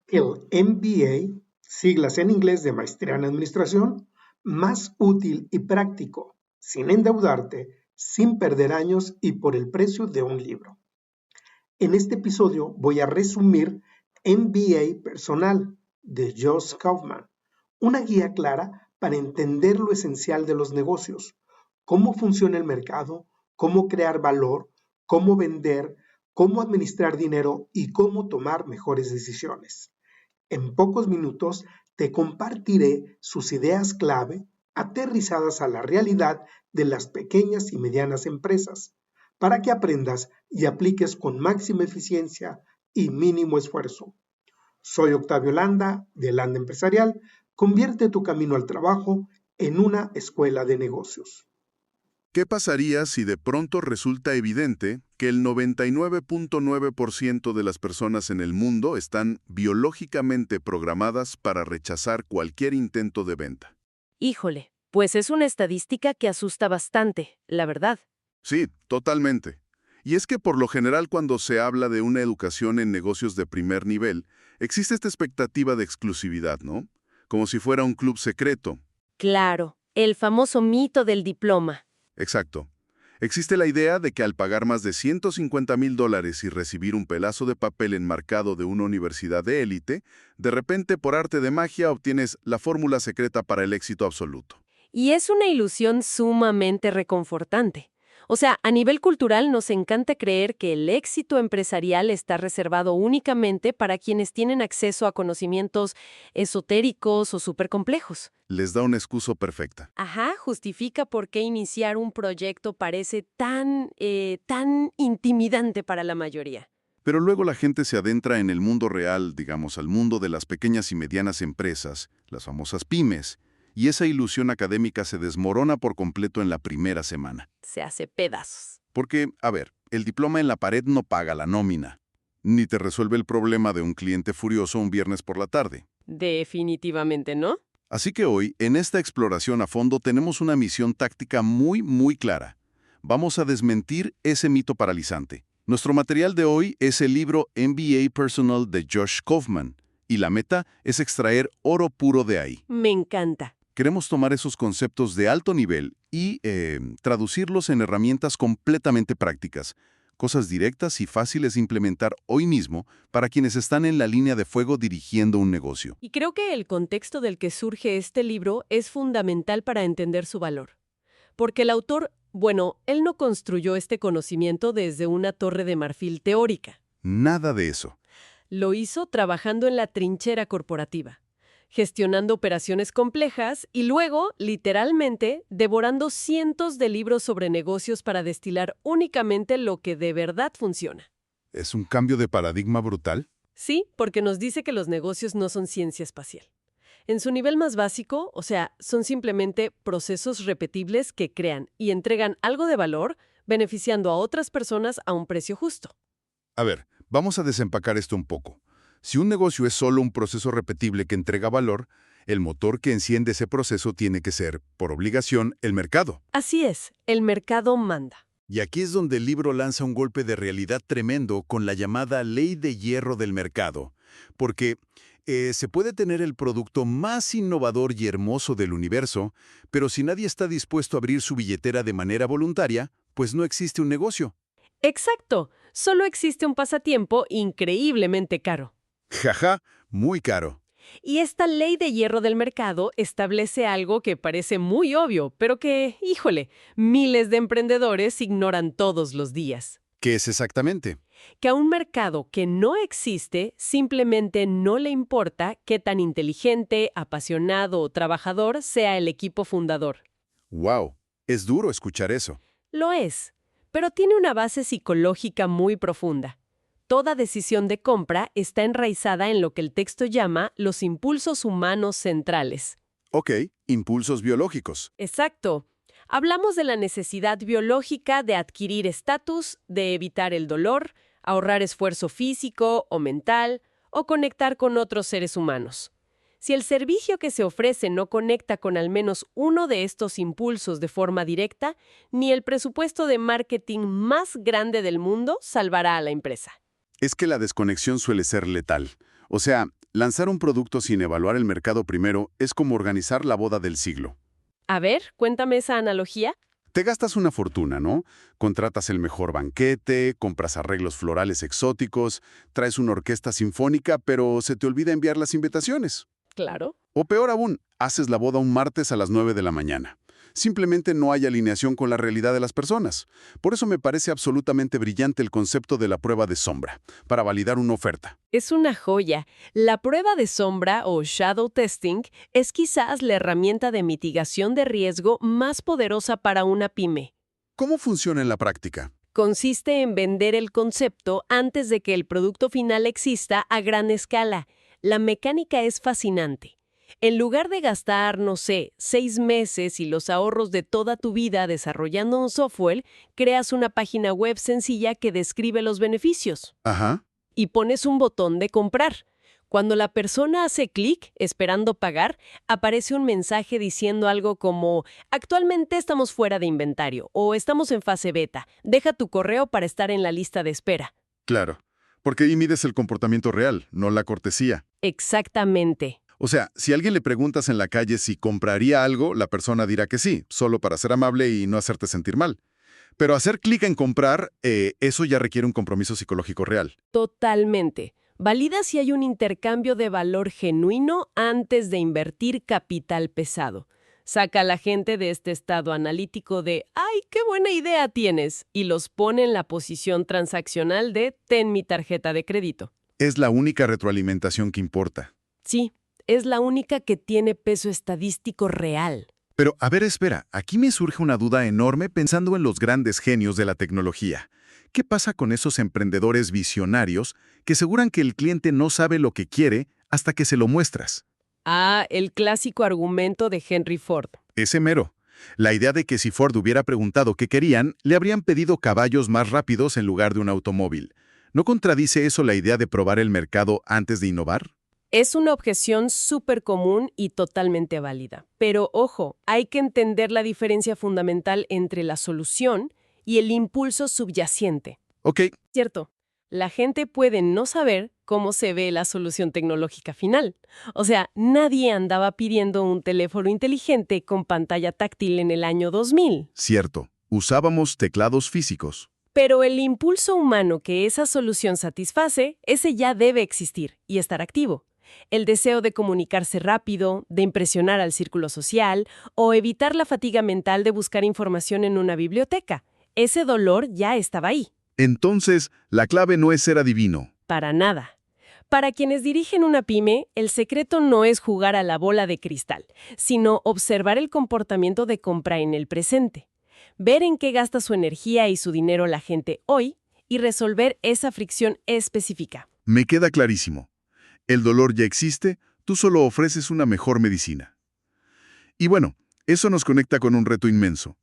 El MBA, siglas en inglés de Maestría en Administración, más útil y práctico, sin endeudarte, sin perder años y por el precio de un libro. En este episodio voy a resumir MBA Personal de Josh Kaufman, una guía clara para entender lo esencial de los negocios, cómo funciona el mercado, cómo crear valor, cómo vender, cómo administrar dinero y cómo tomar mejores decisiones. En pocos minutos te compartiré sus ideas clave aterrizadas a la realidad de las pequeñas y medianas empresas, para que aprendas y apliques con máxima eficiencia y mínimo esfuerzo. Soy Octavio Landa, de Landa Empresarial. Convierte tu camino al trabajo en una escuela de negocios. ¿Qué pasaría si de pronto resulta evidente que el 99.9% de las personas en el mundo están biológicamente programadas para rechazar cualquier intento de venta? Híjole, pues es una estadística que asusta bastante, la verdad. Sí, totalmente. Y es que por lo general cuando se habla de una educación en negocios de primer nivel, existe esta expectativa de exclusividad, ¿no? Como si fuera un club secreto. Claro, el famoso mito del diploma. Exacto. Existe la idea de que al pagar más de $150,000 y recibir un pedazo de papel enmarcado de una universidad de élite, de repente por arte de magia obtienes la fórmula secreta para el éxito absoluto. Y es una ilusión sumamente reconfortante. O sea, a nivel cultural nos encanta creer que el éxito empresarial está reservado únicamente para quienes tienen acceso a conocimientos esotéricos o supercomplejos. Les da una excusa perfecta. Ajá, justifica por qué iniciar un proyecto parece tan intimidante para la mayoría. Pero luego la gente se adentra en el mundo real, digamos, al mundo de las pequeñas y medianas empresas, las famosas pymes, y esa ilusión académica se desmorona por completo en la primera semana. Se hace pedazos. Porque, a ver, el diploma en la pared no paga la nómina, ni te resuelve el problema de un cliente furioso un viernes por la tarde. Definitivamente no. Así que hoy, en esta exploración a fondo, tenemos una misión táctica muy clara. Vamos a desmentir ese mito paralizante. Nuestro material de hoy es el libro MBA Personal de Josh Kaufman, y la meta es extraer oro puro de ahí. Me encanta. Queremos tomar esos conceptos de alto nivel y traducirlos en herramientas completamente prácticas, cosas directas y fáciles de implementar hoy mismo para quienes están en la línea de fuego dirigiendo un negocio. Y creo que el contexto del que surge este libro es fundamental para entender su valor. Porque el autor, él no construyó este conocimiento desde una torre de marfil teórica. Nada de eso. Lo hizo trabajando en la trinchera corporativa, gestionando operaciones complejas y luego, literalmente, devorando cientos de libros sobre negocios para destilar únicamente lo que de verdad funciona. ¿Es un cambio de paradigma brutal? Sí, porque nos dice que los negocios no son ciencia espacial. En su nivel más básico, o sea, son simplemente procesos repetibles que crean y entregan algo de valor, beneficiando a otras personas a un precio justo. A ver, vamos a desempacar esto un poco. Si un negocio es solo un proceso repetible que entrega valor, el motor que enciende ese proceso tiene que ser, por obligación, el mercado. Así es, el mercado manda. Y aquí es donde el libro lanza un golpe de realidad tremendo con la llamada ley de hierro del mercado. Porque se puede tener el producto más innovador y hermoso del universo, pero si nadie está dispuesto a abrir su billetera de manera voluntaria, pues no existe un negocio. Exacto, solo existe un pasatiempo increíblemente caro. Jaja, muy caro. Y esta ley de hierro del mercado establece algo que parece muy obvio, pero que, híjole, miles de emprendedores ignoran todos los días. ¿Qué es exactamente? Que a un mercado que no existe simplemente no le importa qué tan inteligente, apasionado o trabajador sea el equipo fundador. ¡Wow! Es duro escuchar eso. Lo es, pero tiene una base psicológica muy profunda. Toda decisión de compra está enraizada en lo que el texto llama los impulsos humanos centrales. Ok, impulsos biológicos. Exacto. Hablamos de la necesidad biológica de adquirir estatus, de evitar el dolor, ahorrar esfuerzo físico o mental, o conectar con otros seres humanos. Si el servicio que se ofrece no conecta con al menos uno de estos impulsos de forma directa, ni el presupuesto de marketing más grande del mundo salvará a la empresa. Es que la desconexión suele ser letal. O sea, Lanzar un producto sin evaluar el mercado primero es como organizar la boda del siglo. A ver, cuéntame esa analogía. Te gastas una fortuna, ¿no? Contratas el mejor banquete, compras arreglos florales exóticos, traes una orquesta sinfónica, pero se te olvida enviar las invitaciones. Claro. O peor aún, haces la boda un martes a las 9 de la mañana. Simplemente no hay alineación con la realidad de las personas. Por eso me parece absolutamente brillante el concepto de la prueba de sombra, para validar una oferta. Es una joya. La prueba de sombra o shadow testing es quizás la herramienta de mitigación de riesgo más poderosa para una pyme. ¿Cómo funciona en la práctica? Consiste en vender el concepto antes de que el producto final exista a gran escala. La mecánica es fascinante. En lugar de gastar, no sé, 6 meses y los ahorros de toda tu vida desarrollando un software, creas una página web sencilla que describe los beneficios. Ajá. Y pones un botón de comprar. Cuando la persona hace clic, esperando pagar, aparece un mensaje diciendo algo como «Actualmente estamos fuera de inventario» o «Estamos en fase beta. Deja tu correo para estar en la lista de espera». Claro, porque ahí mides el comportamiento real, no la cortesía. Exactamente. O sea, si a alguien le preguntas en la calle si compraría algo, la persona dirá que sí, solo para ser amable y no hacerte sentir mal. Pero hacer clic en comprar, eso ya requiere un compromiso psicológico real. Totalmente. Valida si hay un intercambio de valor genuino antes de invertir capital pesado. Saca a la gente de este estado analítico de «¡Ay, qué buena idea tienes!» y los pone en la posición transaccional de «Ten mi tarjeta de crédito». Es la única retroalimentación que importa. Sí, es la única que tiene peso estadístico real. Pero, a ver, espera, aquí me surge una duda enorme pensando en los grandes genios de la tecnología. ¿Qué pasa con esos emprendedores visionarios que aseguran que el cliente no sabe lo que quiere hasta que se lo muestras? Ah, el clásico argumento de Henry Ford. Ese mero. La idea de que si Ford hubiera preguntado qué querían, le habrían pedido caballos más rápidos en lugar de un automóvil. ¿No contradice eso la idea de probar el mercado antes de innovar? Es una objeción súper común y totalmente válida. Pero ojo, hay que entender la diferencia fundamental entre la solución y el impulso subyacente. Ok, Cierto, la gente puede no saber cómo se ve la solución tecnológica final. O sea, nadie andaba pidiendo un teléfono inteligente con pantalla táctil en el año 2000. cierto. Usábamos teclados físicos. Pero el impulso humano que esa solución satisface, ese ya debe existir y estar activo. El deseo de comunicarse rápido, de impresionar al círculo social o evitar la fatiga mental de buscar información en una biblioteca. Ese dolor ya estaba ahí. Entonces, la clave no es ser adivino. Para nada. Para quienes dirigen una pyme, el secreto no es jugar a la bola de cristal, sino observar el comportamiento de compra en el presente. Ver en qué gasta su energía y su dinero la gente hoy y resolver esa fricción específica. Me queda clarísimo. El dolor ya existe, tú solo ofreces una mejor medicina. Y bueno, eso nos conecta con un reto inmenso.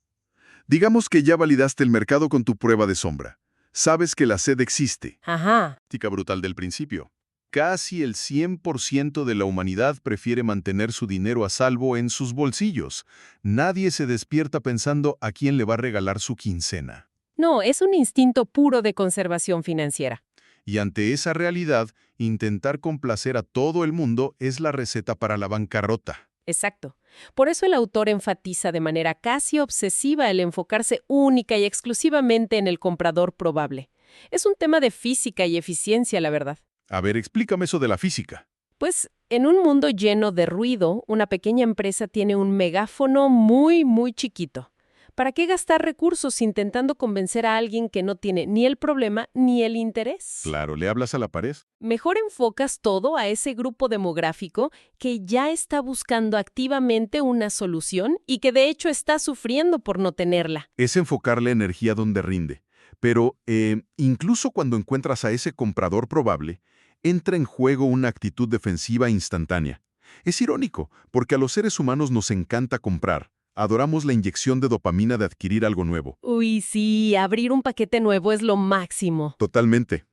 Digamos que ya validaste el mercado con tu prueba de sombra. Sabes que la sed existe. Ajá. Táctica brutal del principio. Casi el 100% de la humanidad prefiere mantener su dinero a salvo en sus bolsillos. Nadie se despierta pensando a quién le va a regalar su quincena. No, es un instinto puro de conservación financiera. Y ante esa realidad, intentar complacer a todo el mundo es la receta para la bancarrota. Exacto. Por eso el autor enfatiza de manera casi obsesiva el enfocarse única y exclusivamente en el comprador probable. Es un tema de física y eficiencia, la verdad. A ver, explícame eso de la física. Pues, en un mundo lleno de ruido, una pequeña empresa tiene un megáfono muy, muy chiquito. ¿Para qué gastar recursos intentando convencer a alguien que no tiene ni el problema ni el interés? Claro, ¿le hablas a la pared? Mejor enfocas todo a ese grupo demográfico que ya está buscando activamente una solución y que de hecho está sufriendo por no tenerla. Es enfocarle energía donde rinde. Pero, incluso cuando encuentras a ese comprador probable, entra en juego una actitud defensiva instantánea. Es irónico, porque a los seres humanos nos encanta comprar. Adoramos la inyección de dopamina de adquirir algo nuevo. Uy, sí, abrir un paquete nuevo es lo máximo. Totalmente.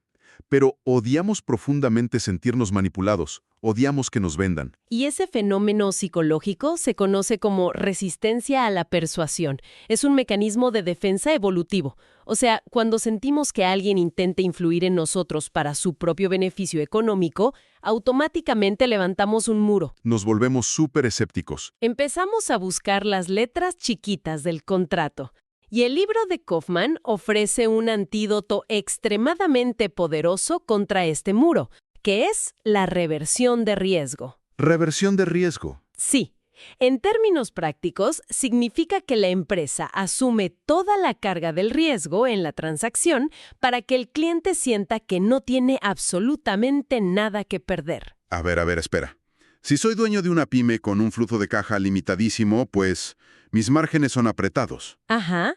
Pero odiamos profundamente sentirnos manipulados. Odiamos que nos vendan. Y ese fenómeno psicológico se conoce como resistencia a la persuasión. Es un mecanismo de defensa evolutivo. O sea, cuando sentimos que alguien intenta influir en nosotros para su propio beneficio económico, automáticamente levantamos un muro. Nos volvemos súper escépticos. Empezamos a buscar las letras chiquitas del contrato. Y el libro de Kaufman ofrece un antídoto extremadamente poderoso contra este muro, que es la reversión de riesgo. Reversión de riesgo. Sí. En términos prácticos, significa que la empresa asume toda la carga del riesgo en la transacción para que el cliente sienta que no tiene absolutamente nada que perder. A ver, espera. Si soy dueño de una pyme con un flujo de caja limitadísimo, pues mis márgenes son apretados. Ajá.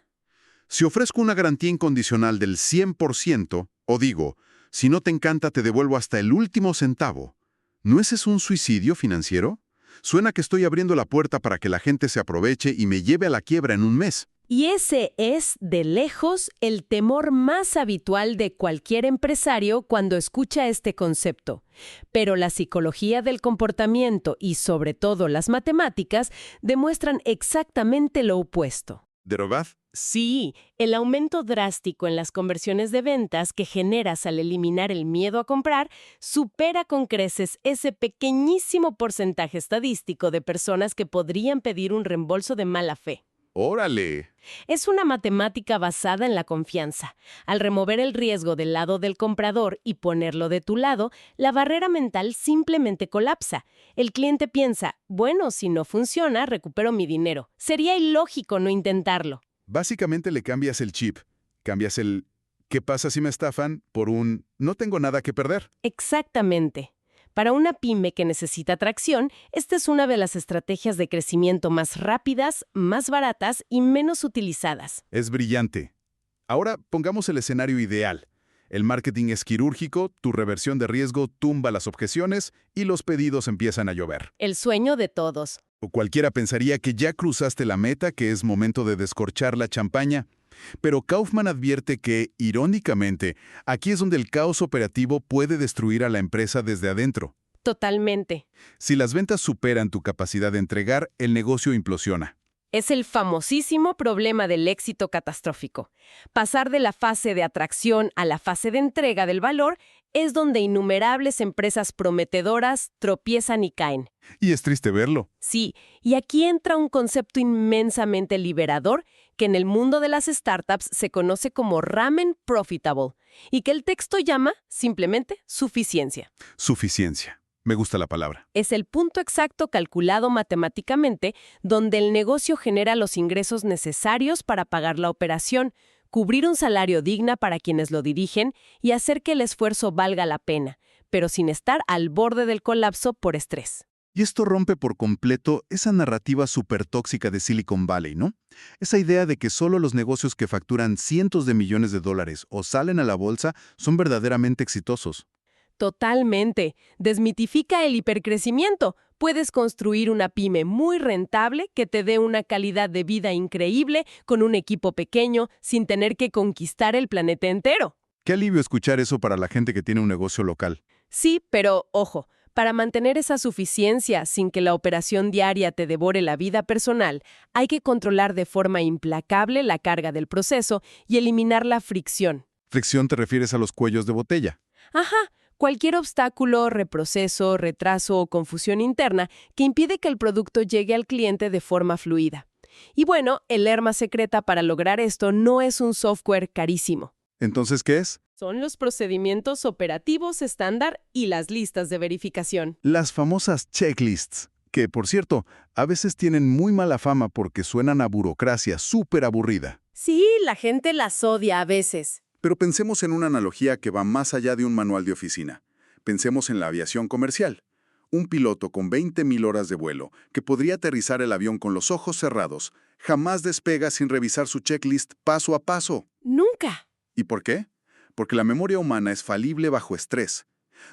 Si ofrezco una garantía incondicional del 100%, o digo, si no te encanta te devuelvo hasta el último centavo, ¿no ese es un suicidio financiero? Suena que estoy abriendo la puerta para que la gente se aproveche y me lleve a la quiebra en un mes. Y ese es, de lejos, el temor más habitual de cualquier empresario cuando escucha este concepto. Pero la psicología del comportamiento y, sobre todo, las matemáticas demuestran exactamente lo opuesto. ¿De verdad? Sí, el aumento drástico en las conversiones de ventas que generas al eliminar el miedo a comprar supera con creces ese pequeñísimo porcentaje estadístico de personas que podrían pedir un reembolso de mala fe. ¡Órale! Es una matemática basada en la confianza. Al remover el riesgo del lado del comprador y ponerlo de tu lado, la barrera mental simplemente colapsa. El cliente piensa, bueno, si no funciona, recupero mi dinero. Sería ilógico no intentarlo. Básicamente le cambias el chip. Cambias el ¿qué pasa si me estafan? Por un no tengo nada que perder. Exactamente. Para una pyme que necesita tracción, esta es una de las estrategias de crecimiento más rápidas, más baratas y menos utilizadas. Es brillante. Ahora pongamos el escenario ideal. El marketing es quirúrgico, tu reversión de riesgo tumba las objeciones y los pedidos empiezan a llover. El sueño de todos. O cualquiera pensaría que ya cruzaste la meta, que es momento de descorchar la champaña. Pero Kaufman advierte que, irónicamente, aquí es donde el caos operativo puede destruir a la empresa desde adentro. Totalmente. Si las ventas superan tu capacidad de entregar, el negocio implosiona. Es el famosísimo problema del éxito catastrófico. Pasar de la fase de atracción a la fase de entrega del valor es donde innumerables empresas prometedoras tropiezan y caen. Y es triste verlo. Sí, y aquí entra un concepto inmensamente liberador que en el mundo de las startups se conoce como ramen profitable y que el texto llama simplemente suficiencia. Suficiencia. Me gusta la palabra. Es el punto exacto calculado matemáticamente donde el negocio genera los ingresos necesarios para pagar la operación, cubrir un salario digno para quienes lo dirigen y hacer que el esfuerzo valga la pena, pero sin estar al borde del colapso por estrés. Y esto rompe por completo esa narrativa súper tóxica de Silicon Valley, ¿no? Esa idea de que solo los negocios que facturan cientos de millones de dólares o salen a la bolsa son verdaderamente exitosos. Totalmente. Desmitifica el hipercrecimiento. Puedes construir una pyme muy rentable que te dé una calidad de vida increíble con un equipo pequeño sin tener que conquistar el planeta entero. Qué alivio escuchar eso para la gente que tiene un negocio local. Sí, pero ojo, para mantener esa suficiencia sin que la operación diaria te devore la vida personal, hay que controlar de forma implacable la carga del proceso y eliminar la fricción. ¿Fricción te refieres a los cuellos de botella? Ajá. Cualquier obstáculo, reproceso, retraso o confusión interna que impide que el producto llegue al cliente de forma fluida. Y bueno, el arma secreta para lograr esto no es un software carísimo. ¿Entonces qué es? Son los procedimientos operativos estándar y las listas de verificación. Las famosas checklists, que, por cierto, a veces tienen muy mala fama porque suenan a burocracia súper aburrida. Sí, la gente las odia a veces. Pero pensemos en una analogía que va más allá de un manual de oficina. Pensemos en la aviación comercial. Un piloto con 20.000 horas de vuelo, que podría aterrizar el avión con los ojos cerrados, jamás despega sin revisar su checklist paso a paso. Nunca. ¿Y por qué? Porque la memoria humana es falible bajo estrés.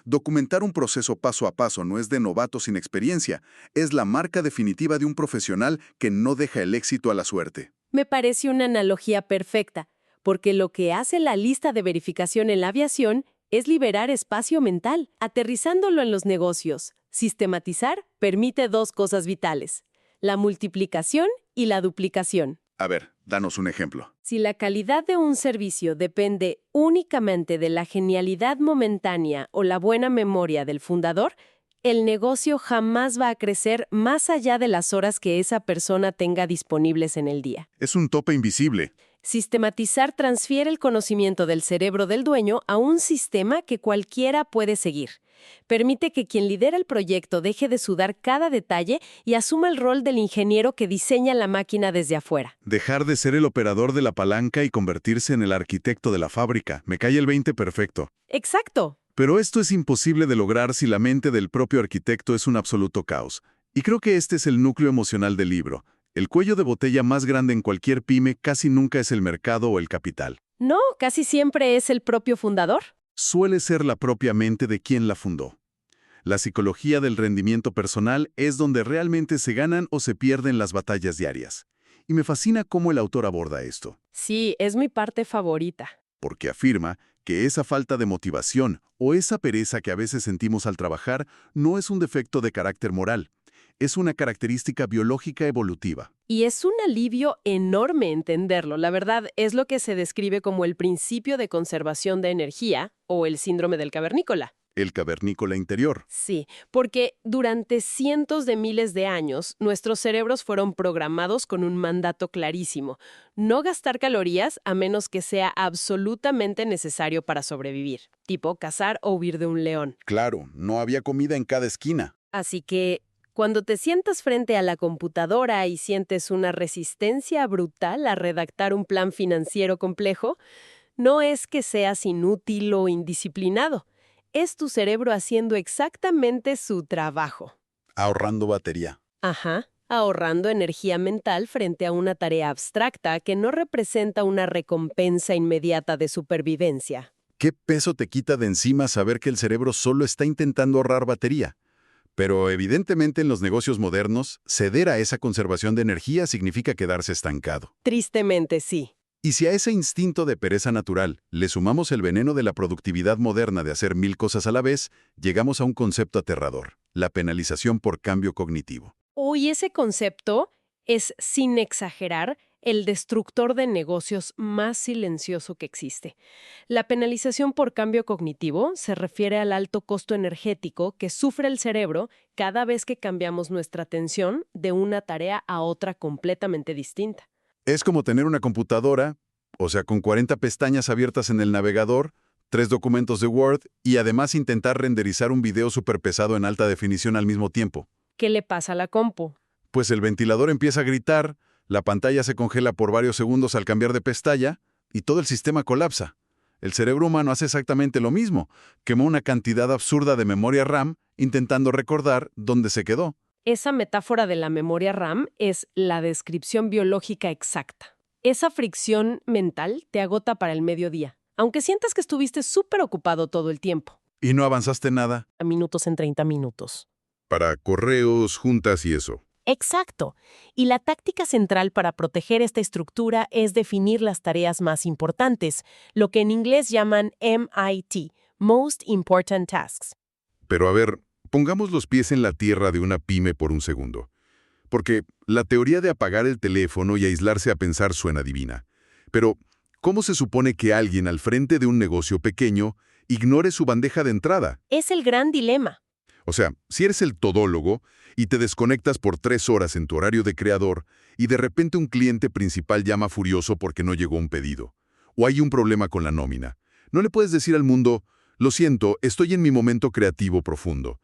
Documentar un proceso paso a paso no es de novato sin experiencia, es la marca definitiva de un profesional que no deja el éxito a la suerte. Me parece una analogía perfecta. Porque lo que hace la lista de verificación en la aviación es liberar espacio mental, aterrizándolo en los negocios. Sistematizar permite dos cosas vitales, la multiplicación y la duplicación. A ver, danos un ejemplo. Si la calidad de un servicio depende únicamente de la genialidad momentánea o la buena memoria del fundador, el negocio jamás va a crecer más allá de las horas que esa persona tenga disponibles en el día. Es un tope invisible. Sistematizar transfiere el conocimiento del cerebro del dueño a un sistema que cualquiera puede seguir. Permite que quien lidera el proyecto deje de sudar cada detalle y asuma el rol del ingeniero que diseña la máquina desde afuera. Dejar de ser el operador de la palanca y convertirse en el arquitecto de la fábrica. Me cae el 20 perfecto. ¡Exacto! Pero esto es imposible de lograr si la mente del propio arquitecto es un absoluto caos. Y creo que este es el núcleo emocional del libro. El cuello de botella más grande en cualquier pyme casi nunca es el mercado o el capital. No, casi siempre es el propio fundador. Suele ser la propia mente de quien la fundó. La psicología del rendimiento personal es donde realmente se ganan o se pierden las batallas diarias. Y me fascina cómo el autor aborda esto, Sí, es mi parte favorita. porque afirma que esa falta de motivación o esa pereza que a veces sentimos al trabajar no es un defecto de carácter moral, es una característica biológica evolutiva. Y es un alivio enorme entenderlo. La verdad, es lo que se describe como el principio de conservación de energía o el síndrome del cavernícola. El cavernícola interior. Sí, porque durante cientos de miles de años, nuestros cerebros fueron programados con un mandato clarísimo: no gastar calorías a menos que sea absolutamente necesario para sobrevivir, tipo cazar o huir de un león. Claro, no había comida en cada esquina. Así que, cuando te sientas frente a la computadora y sientes una resistencia brutal a redactar un plan financiero complejo, no es que seas inútil o indisciplinado. Es tu cerebro haciendo exactamente su trabajo. Ahorrando batería. Ajá, ahorrando energía mental frente a una tarea abstracta que no representa una recompensa inmediata de supervivencia. ¿Qué peso te quita de encima saber que el cerebro solo está intentando ahorrar batería? Pero evidentemente en los negocios modernos, ceder a esa conservación de energía significa quedarse estancado. Tristemente, sí. Y si a ese instinto de pereza natural le sumamos el veneno de la productividad moderna de hacer 1000 cosas a la vez, llegamos a un concepto aterrador: la penalización por cambio cognitivo. Hoy ese concepto es, sin exagerar, el destructor de negocios más silencioso que existe. La penalización por cambio cognitivo se refiere al alto costo energético que sufre el cerebro cada vez que cambiamos nuestra atención de una tarea a otra completamente distinta. Es como tener una computadora, o sea, con 40 pestañas abiertas en el navegador, 3 documentos de Word y además intentar renderizar un video superpesado en alta definición al mismo tiempo. ¿Qué le pasa a la compu? Pues el ventilador empieza a gritar, la pantalla se congela por varios segundos al cambiar de pestaña y todo el sistema colapsa. El cerebro humano hace exactamente lo mismo: quemó una cantidad absurda de memoria RAM intentando recordar dónde se quedó. Esa metáfora de la memoria RAM es la descripción biológica exacta. Esa fricción mental te agota para el mediodía, aunque sientas que estuviste súper ocupado todo el tiempo. ¿Y no avanzaste nada? A minutos en 30 minutos. Para correos, juntas y eso. Exacto. Y la táctica central para proteger esta estructura es definir las tareas más importantes, lo que en inglés llaman MIT, Most Important Tasks. Pero a ver, pongamos los pies en la tierra de una pyme por un segundo. Porque la teoría de apagar el teléfono y aislarse a pensar suena divina. Pero, ¿cómo se supone que alguien al frente de un negocio pequeño ignore su bandeja de entrada? Es el gran dilema. O sea, si eres el todólogo y te desconectas por 3 horas en tu horario de creador y de repente un cliente principal llama furioso porque no llegó un pedido, o hay un problema con la nómina, no le puedes decir al mundo: lo siento, estoy en mi momento creativo profundo.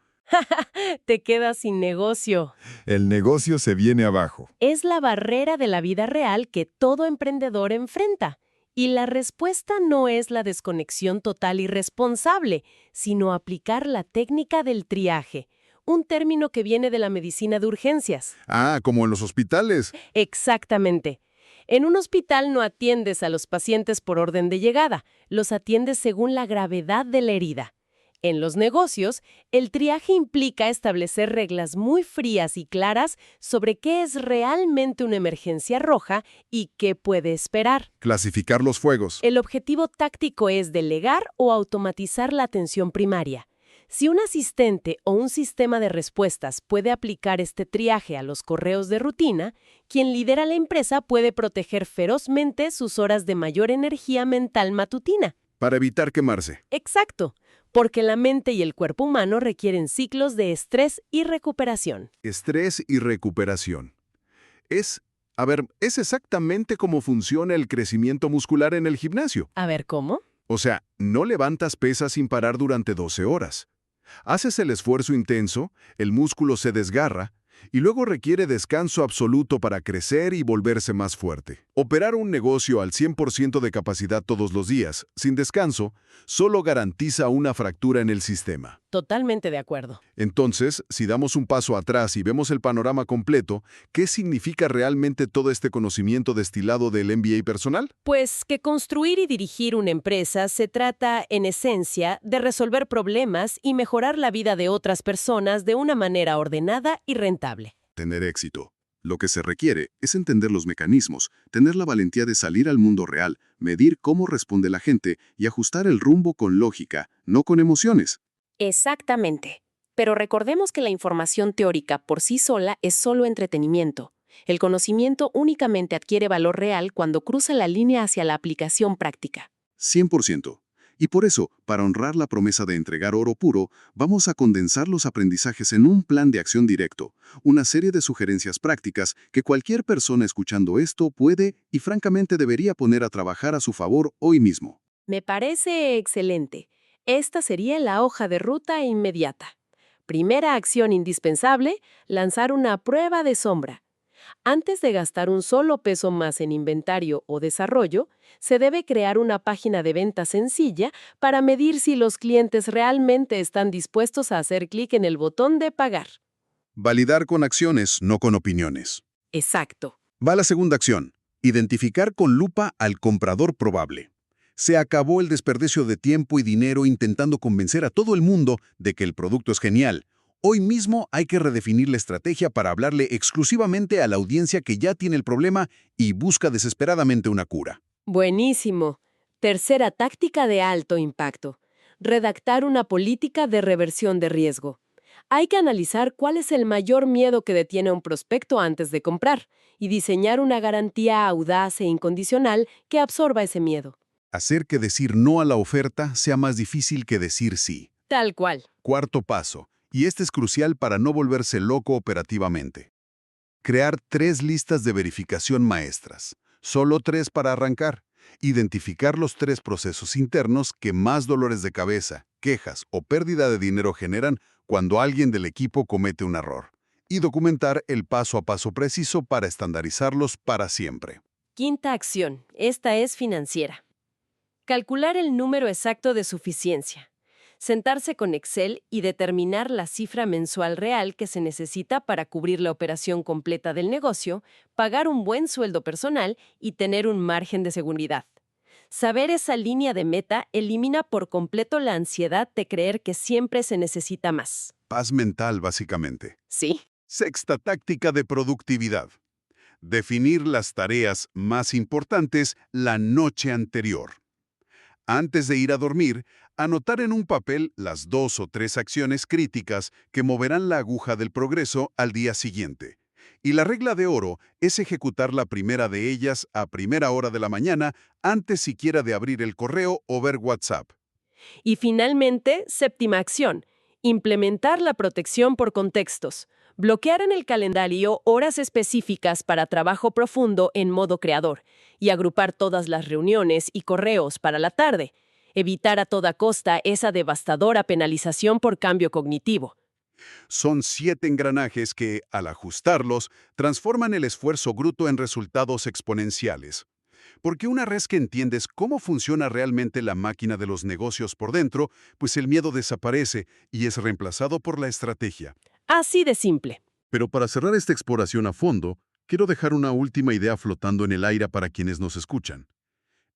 Te quedas sin negocio. El negocio se viene abajo. Es la barrera de la vida real que todo emprendedor enfrenta. Y la respuesta no es la desconexión total y responsable, sino aplicar la técnica del triaje, un término que viene de la medicina de urgencias. Ah, como en los hospitales. Exactamente. En un hospital no atiendes a los pacientes por orden de llegada, los atiendes según la gravedad de la herida. En los negocios, el triaje implica establecer reglas muy frías y claras sobre qué es realmente una emergencia roja y qué puede esperar. Clasificar los fuegos. El objetivo táctico es delegar o automatizar la atención primaria. Si un asistente o un sistema de respuestas puede aplicar este triaje a los correos de rutina, quien lidera la empresa puede proteger ferozmente sus horas de mayor energía mental matutina. Para evitar quemarse. Exacto, porque la mente y el cuerpo humano requieren ciclos de estrés y recuperación. Estrés y recuperación. Es exactamente cómo funciona el crecimiento muscular en el gimnasio. A ver, ¿cómo? O sea, no levantas pesas sin parar durante 12 horas. Haces el esfuerzo intenso, el músculo se desgarra, y luego requiere descanso absoluto para crecer y volverse más fuerte. Operar un negocio al 100% de capacidad todos los días, sin descanso, solo garantiza una fractura en el sistema. Totalmente de acuerdo. Entonces, si damos un paso atrás y vemos el panorama completo, ¿qué significa realmente todo este conocimiento destilado del MBA personal? Pues que construir y dirigir una empresa se trata, en esencia, de resolver problemas y mejorar la vida de otras personas de una manera ordenada y rentable. Tener éxito. Lo que se requiere es entender los mecanismos, tener la valentía de salir al mundo real, medir cómo responde la gente y ajustar el rumbo con lógica, no con emociones. Exactamente. Pero recordemos que la información teórica por sí sola es solo entretenimiento. El conocimiento únicamente adquiere valor real cuando cruza la línea hacia la aplicación práctica. 100%. Y por eso, para honrar la promesa de entregar oro puro, vamos a condensar los aprendizajes en un plan de acción directo, una serie de sugerencias prácticas que cualquier persona escuchando esto puede y francamente debería poner a trabajar a su favor hoy mismo. Me parece excelente. Esta sería la hoja de ruta inmediata. Primera acción indispensable, lanzar una prueba de sombra. Antes de gastar un solo peso más en inventario o desarrollo, se debe crear una página de venta sencilla para medir si los clientes realmente están dispuestos a hacer clic en el botón de pagar. Validar con acciones, no con opiniones. Exacto. Va la segunda acción. Identificar con lupa al comprador probable. Se acabó el desperdicio de tiempo y dinero intentando convencer a todo el mundo de que el producto es genial. Hoy mismo hay que redefinir la estrategia para hablarle exclusivamente a la audiencia que ya tiene el problema y busca desesperadamente una cura. Buenísimo. Tercera táctica de alto impacto. Redactar una política de reversión de riesgo. Hay que analizar cuál es el mayor miedo que detiene a un prospecto antes de comprar y diseñar una garantía audaz e incondicional que absorba ese miedo. Hacer que decir no a la oferta sea más difícil que decir sí. Tal cual. Cuarto paso, y este es crucial para no volverse loco operativamente. Crear 3 listas de verificación maestras. Solo 3 para arrancar. Identificar los 3 procesos internos que más dolores de cabeza, quejas o pérdida de dinero generan cuando alguien del equipo comete un error. Y documentar el paso a paso preciso para estandarizarlos para siempre. Quinta acción. Esta es financiera. Calcular el número exacto de suficiencia. Sentarse con Excel y determinar la cifra mensual real que se necesita para cubrir la operación completa del negocio, pagar un buen sueldo personal y tener un margen de seguridad. Saber esa línea de meta elimina por completo la ansiedad de creer que siempre se necesita más. Paz mental, básicamente. Sí. Sexta táctica de productividad. Definir las tareas más importantes la noche anterior. Antes de ir a dormir, anotar en un papel las 2 o 3 acciones críticas que moverán la aguja del progreso al día siguiente. Y la regla de oro es ejecutar la primera de ellas a primera hora de la mañana antes siquiera de abrir el correo o ver WhatsApp. Y finalmente, séptima acción. Implementar la protección por contextos. Bloquear en el calendario horas específicas para trabajo profundo en modo creador y agrupar todas las reuniones y correos para la tarde. Evitar a toda costa esa devastadora penalización por cambio cognitivo. Son 7 engranajes que, al ajustarlos, transforman el esfuerzo bruto en resultados exponenciales. Porque una vez que entiendes cómo funciona realmente la máquina de los negocios por dentro, pues el miedo desaparece y es reemplazado por la estrategia. Así de simple. Pero para cerrar esta exploración a fondo, quiero dejar una última idea flotando en el aire para quienes nos escuchan.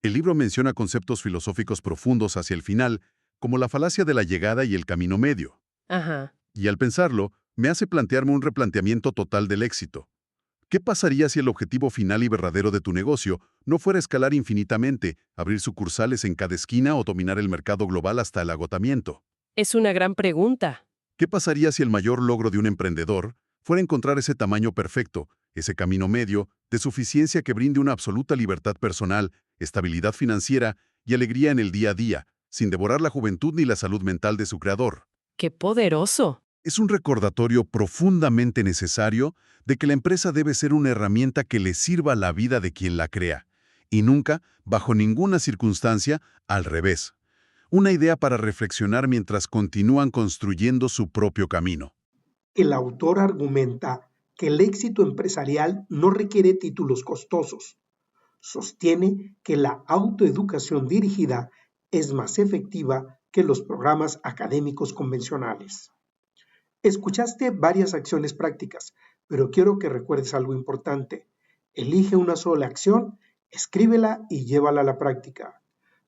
El libro menciona conceptos filosóficos profundos hacia el final, como la falacia de la llegada y el camino medio. Ajá. Y al pensarlo, me hace plantearme un replanteamiento total del éxito. ¿Qué pasaría si el objetivo final y verdadero de tu negocio no fuera escalar infinitamente, abrir sucursales en cada esquina o dominar el mercado global hasta el agotamiento? Es una gran pregunta. ¿Qué pasaría si el mayor logro de un emprendedor fuera encontrar ese tamaño perfecto, ese camino medio, de suficiencia que brinde una absoluta libertad personal, estabilidad financiera y alegría en el día a día, sin devorar la juventud ni la salud mental de su creador? ¡Qué poderoso! Es un recordatorio profundamente necesario de que la empresa debe ser una herramienta que le sirva a la vida de quien la crea, y nunca, bajo ninguna circunstancia, al revés. Una idea para reflexionar mientras continúan construyendo su propio camino. El autor argumenta que el éxito empresarial no requiere títulos costosos. Sostiene que la autoeducación dirigida es más efectiva que los programas académicos convencionales. Escuchaste varias acciones prácticas, pero quiero que recuerdes algo importante. Elige una sola acción, escríbela y llévala a la práctica.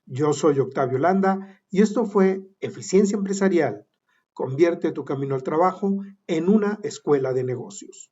Yo soy Octavio Landa y esto fue Eficiencia Empresarial. Convierte tu camino al trabajo en una escuela de negocios.